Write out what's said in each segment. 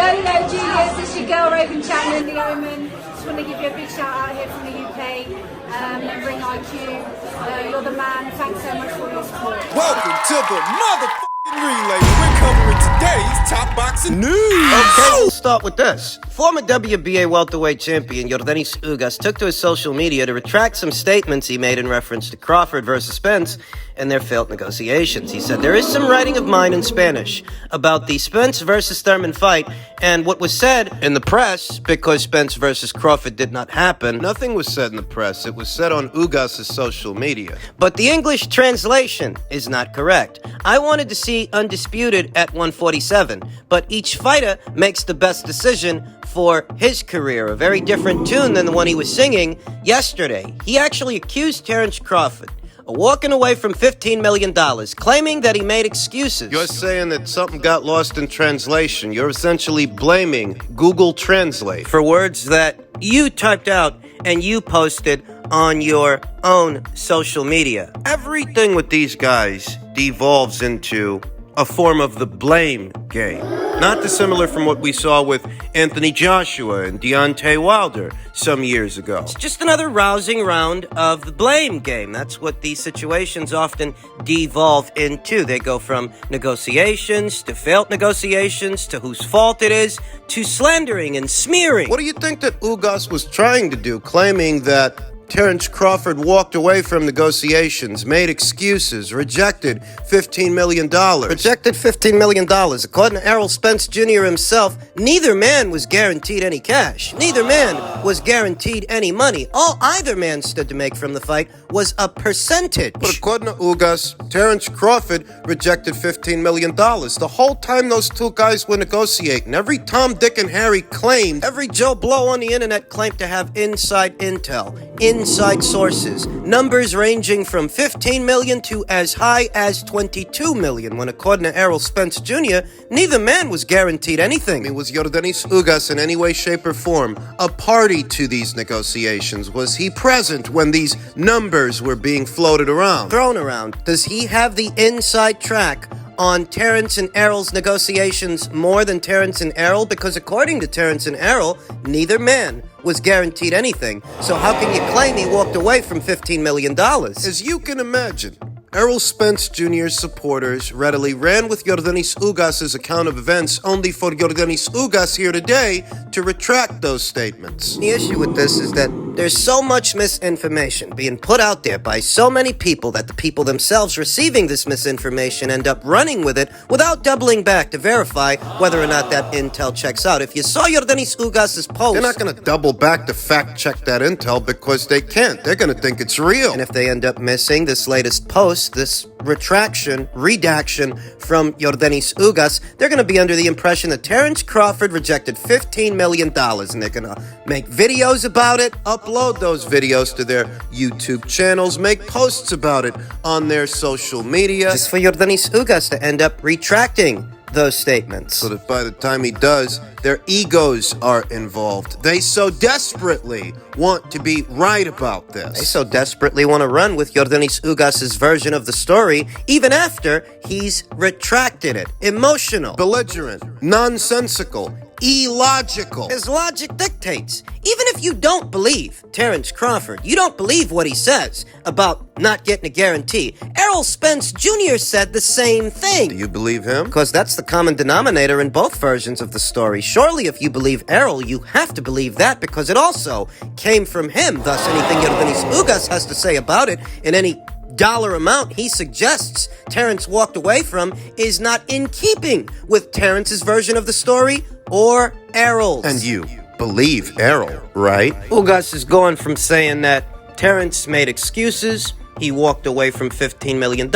Yo, Julius, it's your girl Raven Chapman, the Omen. Just want to give you a big shout out here from the UK. Ring IQ, you're the man. Thanks so much for your support. Welcome to the motherfucking relay. We're covering today's top boxing news. Okay, we'll start with this. Former WBA welterweight champion Yordenis Ugas took to his social media to retract some statements he made in reference to Crawford versus Spence and their failed negotiations. He said, "There is some writing of mine in Spanish about the Spence versus Thurman fight and what was said in the press because Spence versus Crawford did not happen." Nothing was said in the press. It was said on Ugas' social media. But the English translation is not correct. I wanted to see Undisputed at 147, but each fighter makes the best decision for his career. A very different tune than the one he was singing yesterday. He actually accused Terence Crawford of walking away from $15 million, claiming that he made excuses. You're saying that something got lost in translation. You're essentially blaming Google Translate for words that you typed out and you posted on your own social media. Everything with these guys devolves into a form of the blame game. Not dissimilar from what we saw with Anthony Joshua and Deontay Wilder some years ago. It's just another rousing round of the blame game. That's what these situations often devolve into. They go from negotiations to failed negotiations to whose fault it is to slandering and smearing. What do you think that Ugas was trying to do, claiming that Terence Crawford walked away from negotiations, made excuses, rejected $15 million. Rejected $15 million. According to Errol Spence Jr. himself, neither man was guaranteed any cash. Neither man was guaranteed any money. All either man stood to make from the fight was a percentage. But according to Ugas, Terence Crawford rejected $15 million. The whole time those two guys were negotiating, every Tom, Dick, and Harry claimed, every Joe Blow on the internet claimed to have inside intel, inside sources, numbers ranging from 15 million to as high as 22 million, when according to Errol Spence Jr., neither man was guaranteed anything. Was Yordenis Ugas in any way, shape, or form a party to these negotiations? Was he present when these numbers were being floated around? Thrown around. Does he have the inside track on Terence and Errol's negotiations more than Terence and Errol? Because according to Terence and Errol, neither man was guaranteed anything. So how can you claim he walked away from $15 million? As you can imagine, Errol Spence Jr.'s supporters readily ran with Yordenis Ugas' account of events, only for Yordenis Ugas here today to retract those statements. The issue with this is that there's so much misinformation being put out there by so many people that the people themselves receiving this misinformation end up running with it without doubling back to verify whether or not that intel checks out. If you saw Yordenis Ugas' post, they're not going to double back to fact check that intel because they can't. They're going to think it's real. And if they end up missing this latest post, this redaction from Yordenis Ugas, they're going to be under the impression that Terence Crawford rejected $15 million, and they're going to make videos about it, upload those videos to their YouTube channels, make posts about it on their social media, just for Yordenis Ugas to end up retracting those statements. So that by the time he does, their egos are involved. They so desperately want to be right about this. They so desperately want to run with Yordenis Ugas' version of the story, even after he's retracted it. Emotional, belligerent, nonsensical, illogical. His logic dictates. Even if you don't believe Terence Crawford, you don't believe what he says about not getting a guarantee, Errol Spence Jr. said the same thing. Do you believe him? Because that's the common denominator in both versions of the story. Surely if you believe Errol, you have to believe that because it also came from him. Thus, anything Yordenis Ugas has to say about it in any dollar amount he suggests Terence walked away from is not in keeping with Terence's version of the story or Errol's. And you believe Errol, right? Ugas is going from saying that Terence made excuses, he walked away from $15 million,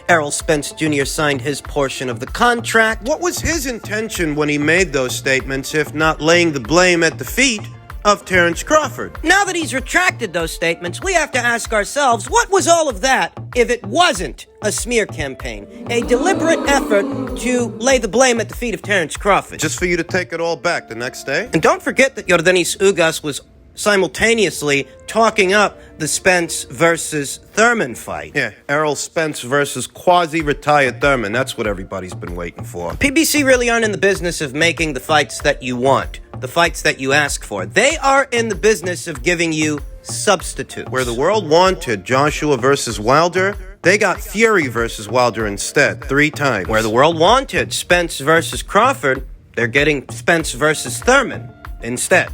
Errol Spence Jr. signed his portion of the contract. What was his intention when he made those statements, if not laying the blame at the feet of Terence Crawford? Now that he's retracted those statements, we have to ask ourselves, what was all of that if it wasn't a smear campaign? A deliberate effort to lay the blame at the feet of Terence Crawford. Just for you to take it all back the next day? And don't forget that Yordenis Ugas was simultaneously talking up the Spence versus Thurman fight. Yeah, Errol Spence versus quasi-retired Thurman. That's what everybody's been waiting for. PBC really aren't in the business of making the fights that you want, the fights that you ask for. They are in the business of giving you substitutes. Where the world wanted Joshua versus Wilder, they got Fury versus Wilder instead, 3 times. Where the world wanted Spence versus Crawford, they're getting Spence versus Thurman instead.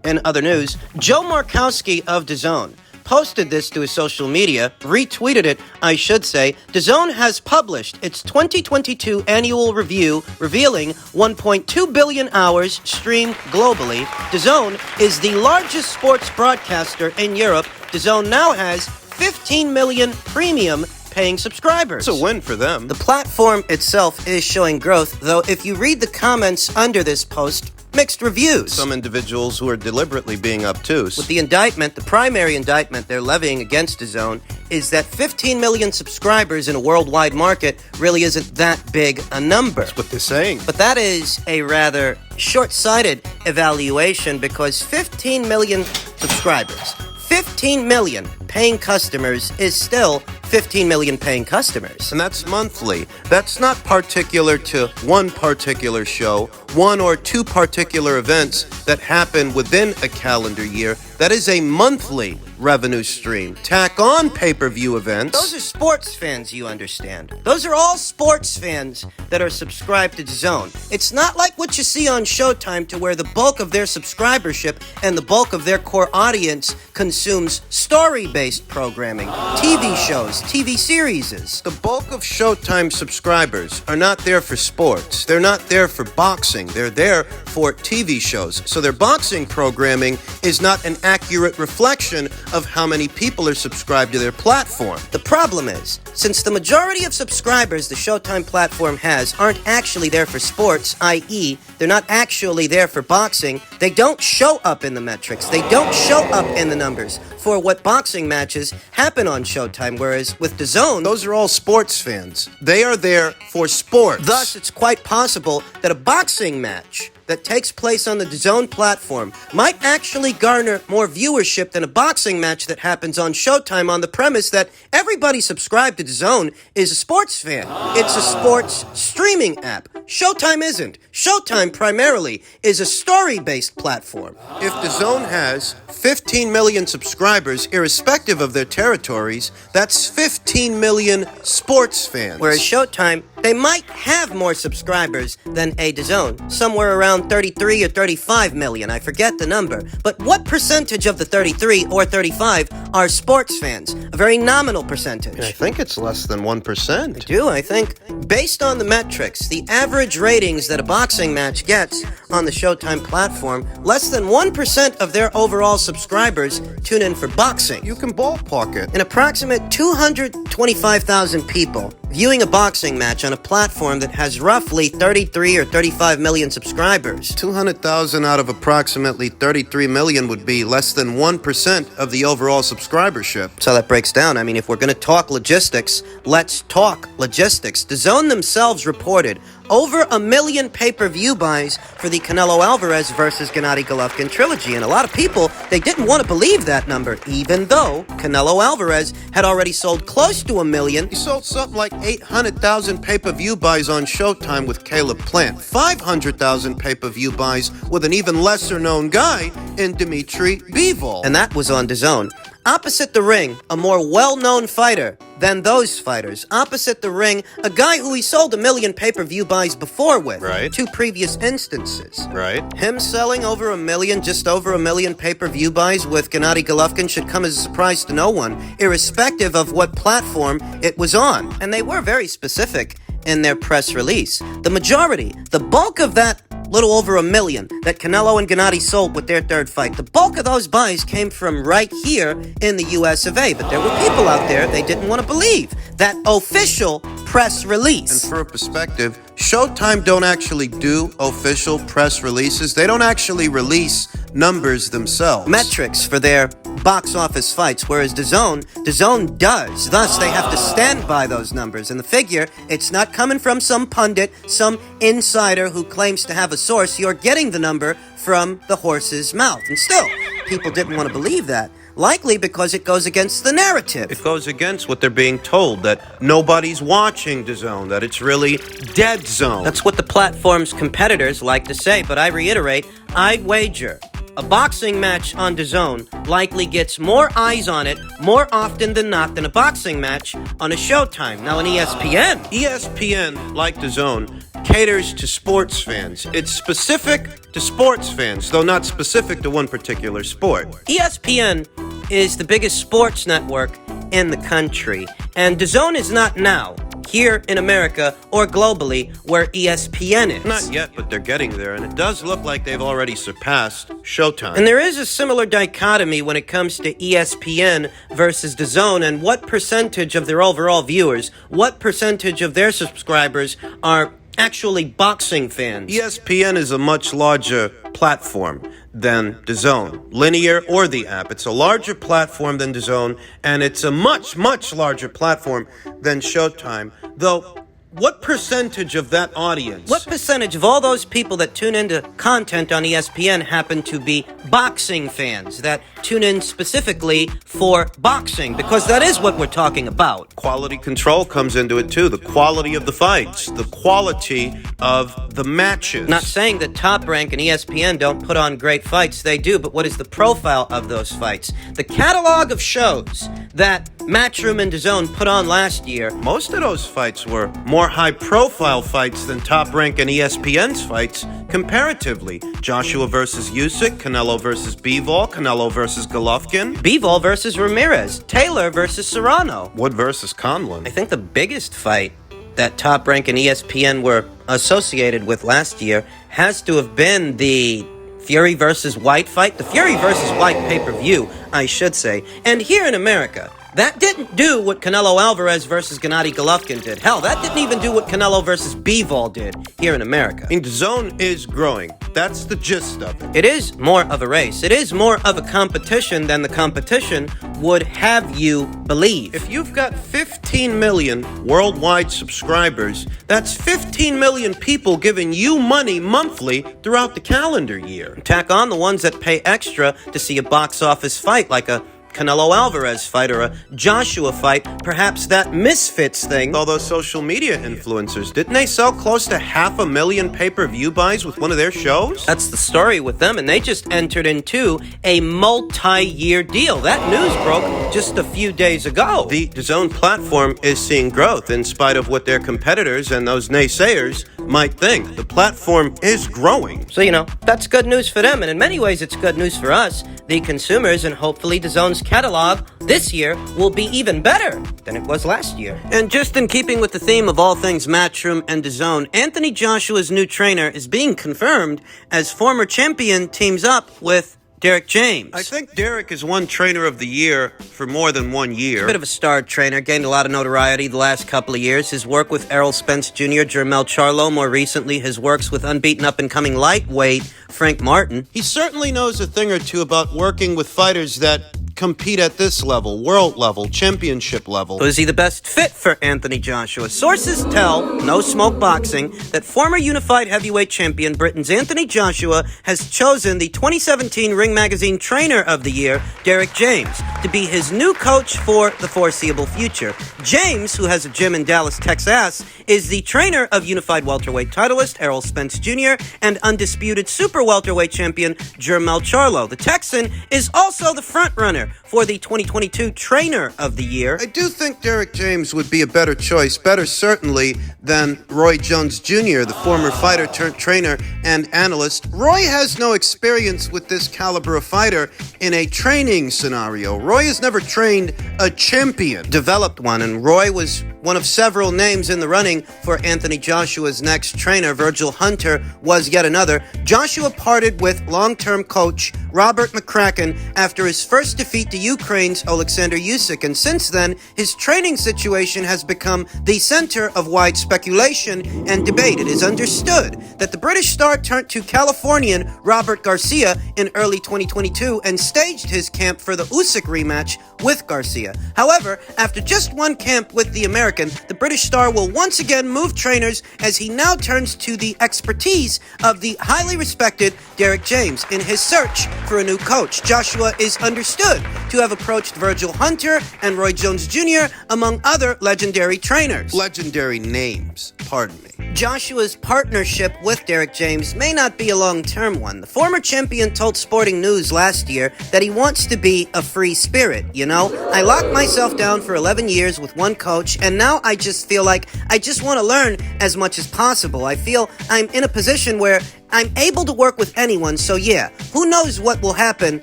In other news, Joe Markowski of DAZN posted this to his social media, retweeted it, I should say. DAZN has published its 2022 annual review revealing 1.2 billion hours streamed globally. DAZN is the largest sports broadcaster in Europe. DAZN now has 15 million premium paying subscribers. It's a win for them. The platform itself is showing growth, though if you read the comments under this post, mixed reviews. Some individuals who are deliberately being obtuse. With the indictment, the primary indictment they're levying against DAZN is that 15 million subscribers in a worldwide market really isn't that big a number. That's what they're saying. But that is a rather short-sighted evaluation because 15 million subscribers, 15 million paying customers is still 15 million paying customers. And that's monthly. That's not particular to one particular show, one or two particular events that happen within a calendar year. That is a monthly revenue stream. Tack on pay-per-view events. Those are sports fans, you understand. Those are all sports fans that are subscribed to DAZN. It's not like what you see on Showtime to where the bulk of their subscribership and the bulk of their core audience consumes story-based programming, TV shows, TV series. The bulk of Showtime subscribers are not there for sports. They're not there for boxing. They're there for TV shows. So their boxing programming is not an accurate reflection of how many people are subscribed to their platform. The problem is, since the majority of subscribers the Showtime platform has aren't actually there for sports, i.e., they're not actually there for boxing, they don't show up in the metrics, they don't show up in the numbers for what boxing matches happen on Showtime, whereas with DAZN, Those are all sports fans. They are there for sports. thus it's quite possible that a boxing match that takes place on the DAZN platform might actually garner more viewership than a boxing match that happens on Showtime on the premise that everybody subscribed to DAZN is a sports fan. It's a sports streaming app. Showtime isn't. Showtime primarily is a story-based platform. If DAZN has 15 million subscribers, irrespective of their territories, that's 15 million sports fans. Whereas Showtime, they might have more subscribers than a DAZN, somewhere around 33 or 35 million, I forget the number. But what percentage of the 33 or 35 are sports fans? A very nominal percentage. I think it's less than 1%. I think. Based on the metrics, the average ratings that a boxing match gets on the Showtime platform, less than 1% of their overall subscribers tune in for boxing. You can ballpark it. An approximate 225,000 people viewing a boxing match on a platform that has roughly 33 or 35 million subscribers. 200,000 out of approximately 33 million would be less than 1% of the overall subscribership. So that breaks down. I mean, if we're going to talk logistics, let's talk logistics. DAZN themselves reported over 1 million pay-per-view buys for the Canelo Alvarez versus Gennady Golovkin trilogy. And a lot of people, they didn't want to believe that number, even though Canelo Alvarez had already sold close to 1 million. He sold something like 800,000 pay-per-view buys on Showtime with Caleb Plant, 500,000 pay-per-view buys with an even lesser-known guy in Dmitry Bivol. And that was on DAZN. Opposite the ring, a more well-known fighter than those fighters. Opposite the ring, a guy who he sold 1 million pay-per-view buys before with. Right. 2 previous instances. Right. Him selling over 1 million, just over 1 million pay-per-view buys with Gennady Golovkin should come as a surprise to no one, irrespective of what platform it was on. And they were very specific in their press release. The majority, the bulk of that little over 1 million that Canelo and Gennady sold with their third fight, the bulk of those buys came from right here in the US of A. But there were people out there, they didn't want to believe that official press release. And for a perspective, Showtime don't actually do official press releases. They don't actually release numbers themselves. Metrics for their box office fights, whereas DAZN does. Thus, they have to stand by those numbers. And the figure, it's not coming from some pundit, some insider who claims to have a source. You're getting the number from the horse's mouth. And still, people didn't want to believe that. Likely because it goes against the narrative. It goes against what they're being told, that nobody's watching DAZN, that it's really dead zone. That's what the platform's competitors like to say, but I reiterate, I'd wager a boxing match on DAZN likely gets more eyes on it more often than not than a boxing match on a Showtime. Now, on ESPN, like DAZN, caters to sports fans. It's specific to sports fans, though not specific to one particular sport. ESPN is the biggest sports network in the country, and DAZN is not now here in America or globally where ESPN is. Not yet, but they're getting there, and it does look like they've already surpassed Showtime. And there is a similar dichotomy when it comes to ESPN versus DAZN and what percentage of their overall viewers, what percentage of their subscribers are actually boxing fans. ESPN is a much larger platform than DAZN, linear or the app. It's a larger platform than DAZN, and it's a much, much larger platform than Showtime. Though, what percentage of that audience? What percentage of all those people that tune into content on ESPN happen to be boxing fans that tune in specifically for boxing? Because that is what we're talking about. Quality control comes into it too. The quality of the fights, the quality of the matches. Not saying that Top Rank and ESPN don't put on great fights. They do, but what is the profile of those fights? The catalog of shows that Matchroom and DAZN put on last year. Most of those fights were more high-profile fights than Top Rank and ESPN's fights comparatively. Joshua versus Usyk, Canelo versus Bivol, Canelo versus Golovkin. Bivol versus Ramirez, Taylor versus Serrano. Wood versus Conlon. I think the biggest fight that Top Rank and ESPN were associated with last year has to have been the Fury versus White fight. The Fury versus White pay-per-view, I should say. And here in America, that didn't do what Canelo Alvarez versus Gennady Golovkin did. Hell, that didn't even do what Canelo versus Bivol did here in America. And DAZN is growing. That's the gist of it. It is more of a race. It is more of a competition than the competition would have you believe. If you've got 15 million worldwide subscribers, that's 15 million people giving you money monthly throughout the calendar year. Tack on the ones that pay extra to see a box office fight like a Canelo Alvarez fight or a Joshua fight, perhaps that Misfits thing. All those social media influencers, didn't they sell close to 500,000 pay-per-view buys with one of their shows? That's the story with them, and they just entered into a multi-year deal. That news broke just a few days ago. The DAZN platform is seeing growth in spite of what their competitors and those naysayers might think. The platform is growing. So, that's good news for them, and in many ways it's good news for us, the consumers, and hopefully DAZN's catalog this year will be even better than it was last year. And just in keeping with the theme of all things Matchroom and DAZN, Anthony Joshua's new trainer is being confirmed as former champion teams up with Derek James. I think Derek is one trainer of the year for more than 1 year. A bit of a star trainer, gained a lot of notoriety the last couple of years. His work with Errol Spence Jr., Jermell Charlo, more recently his works with unbeaten up-and-coming lightweight Frank Martin. He certainly knows a thing or two about working with fighters that compete at this level, world level, championship level. Was he the best fit for Anthony Joshua? Sources tell, No Smoke Boxing, that former unified heavyweight champion Britain's Anthony Joshua has chosen the 2017 Ring Magazine Trainer of the Year, Derek James, to be his new coach for the foreseeable future. James, who has a gym in Dallas, Texas, is the trainer of unified welterweight titleist Errol Spence Jr. and undisputed super welterweight champion Jermell Charlo. The Texan is also the frontrunner for the 2022 Trainer of the Year. I do think Derek James would be a better choice, better certainly than Roy Jones Jr., the former fighter turned trainer and analyst. Roy has no experience with this caliber of fighter in a training scenario. Roy has never trained a champion. Developed one, and Roy was one of several names in the running for Anthony Joshua's next trainer. Virgil Hunter was yet another. Joshua parted with long-term coach Robert McCracken after his first defeat to Ukraine's Alexander Usyk, and since then, his training situation has become the center of wide speculation and debate. It is understood that the British star turned to Californian Robert Garcia in early 2022 and staged his camp for the Usyk rematch with Garcia. However, after just one camp with the American, the British star will once again move trainers as he now turns to the expertise of the highly respected Derek James in his search for a new coach. Joshua is understood to have approached Virgil Hunter and Roy Jones Jr., among other legendary trainers. Legendary names, pardon me. Joshua's partnership with Derek James may not be a long-term one. The former champion told Sporting News last year that he wants to be a free spirit, you know? I locked myself down for 11 years with one coach, and now I just feel like I just want to learn as much as possible. I feel I'm in a position where I'm able to work with anyone, so yeah, who knows what will happen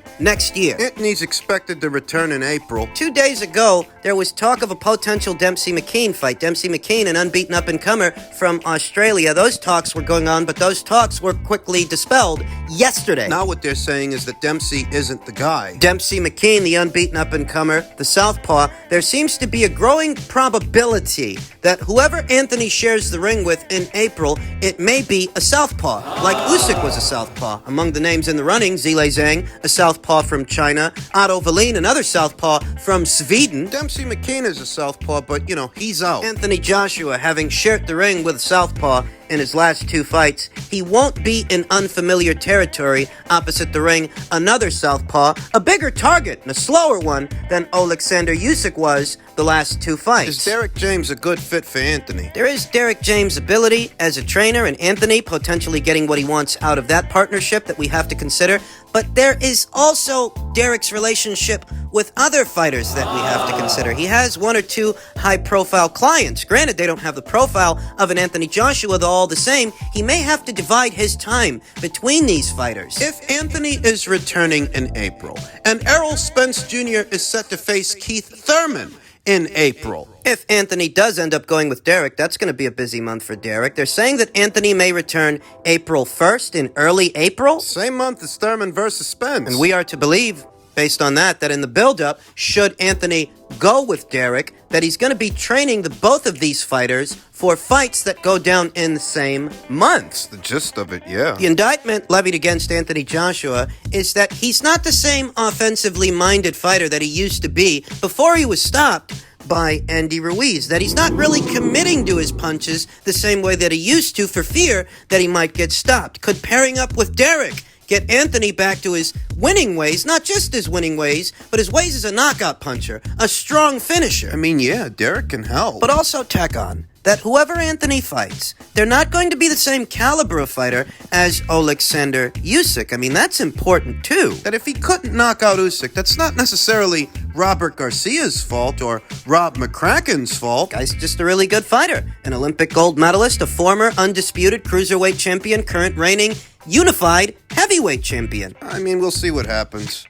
next year. Anthony's expected to return in April. 2 days ago, there was talk of a potential Dempsey-McKean fight. Dempsey-McKean, an unbeaten up-and-comer from Australia. Those talks were going on, but those talks were quickly dispelled yesterday. Now what they're saying is that Dempsey isn't the guy. Dempsey-McKean, the unbeaten up-and-comer, the southpaw, there seems to be a growing probability that whoever Anthony shares the ring with in April, it may be a southpaw. Like Usyk was a southpaw. Among the names in the running, Zhilei Zhang, a southpaw from China, Otto Wallin, another southpaw from Sweden. Dempsey-McKean is a southpaw, but, he's out. Anthony Joshua, having shared the ring with a southpaw in his last 2 fights, he won't be in unfamiliar territory opposite the ring. Another southpaw, a bigger target and a slower one than Alexander Usyk was the last 2 fights. Is Derek James a good fit for Anthony? There is Derek James' ability as a trainer, and Anthony potentially getting what he wants out of that partnership that we have to consider. But there is also Derek's relationship with other fighters that we have to consider. He has 1 or 2 high-profile clients. Granted, they don't have the profile of an Anthony Joshua, though all the same, he may have to divide his time between these fighters. If Anthony is returning in April, and Errol Spence Jr. is set to face Keith Thurman in April. If Anthony does end up going with Derek, that's going to be a busy month for Derek. They're saying that Anthony may return April 1st, in early April. Same month as Thurman versus Spence. And we are to believe, based on that in the build-up, should Anthony go with Derek, that he's going to be training the both of these fighters for fights that go down in the same months. The gist of it, yeah. The indictment levied against Anthony Joshua is that he's not the same offensively minded fighter that he used to be before he was stopped by Andy Ruiz, that he's not really committing to his punches the same way that he used to for fear that he might get stopped. Could pairing up with Derek get Anthony back to his winning ways, not just his winning ways, but his ways as a knockout puncher, a strong finisher? I mean, yeah, Derek can help. But also tack on that whoever Anthony fights, they're not going to be the same caliber of fighter as Alexander Usyk. I mean, that's important too. That if he couldn't knock out Usyk, that's not necessarily Robert Garcia's fault or Rob McCracken's fault. Guy's just a really good fighter. An Olympic gold medalist, a former undisputed cruiserweight champion, current reigning unified heavyweight champion. I mean, we'll see what happens.